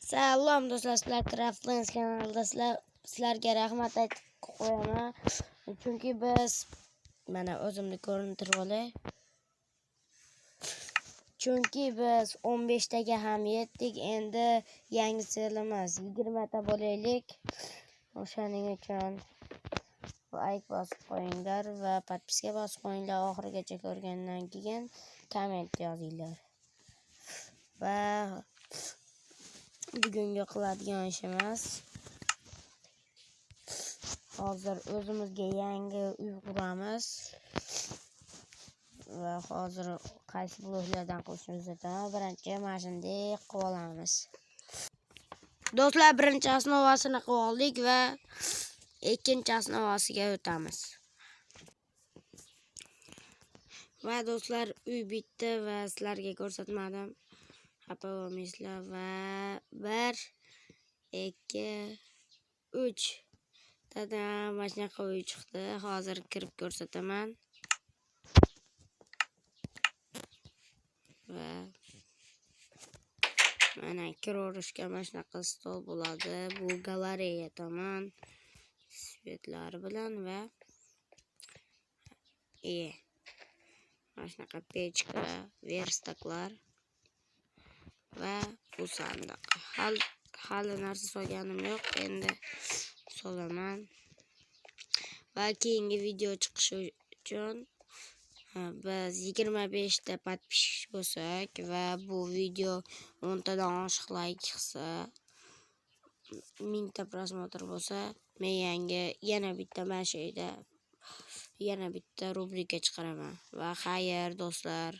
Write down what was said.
Salom do'stlar, sizlar Craftlands kanalida sizlarga rahmat aytib qo'yaman. Chunki biz mana o'zimni ko'rintirib olay. Chunki biz 15 taga ham yetdik. Endi yangi serimiz 20 ta bo'laylik. O'shaning uchun like bosib qo'yinglar va podpiska bosib qo'yinglar. Oxirigacha ko'rgandan keyin komment yozinglar. Va bugungi qiladigan ishimiz hozir o'zimizga yangi uy quramiz va hozir qaysi bloklardan qilishimizni aytaman. Birinchi mana shunday qilib olamiz. Do'stlar, birinchi osnovasini qilib oldik va ikkinchi osnovasiga o'tamiz. Va do'stlar, uy bitdi va sizlarga ko'rsatmadim. Xafa bo'lmaysizlar. Va 1 2 3 tada mana shunaqa uy chiqdi. Hozir kirib ko'rsataman. Va mana kiraverishga mana shunaqa stol bo'ladi. Bu galereya tomon svetlari bilan va mana shunaqa pechka, verstaklar va bu sandiq. Hali narsa solganim yo'q, endi solaman. Va keyingi video chiqishi uchun biz 25 ta podpishchi bo'lsak va bu video 10 tadan oshiq like chiqsa, 1000 ta prosmotr bo'lsa, men yana bitta mana shu yerda yana bitta rubrika chiqaraman. Va xayr do'stlar.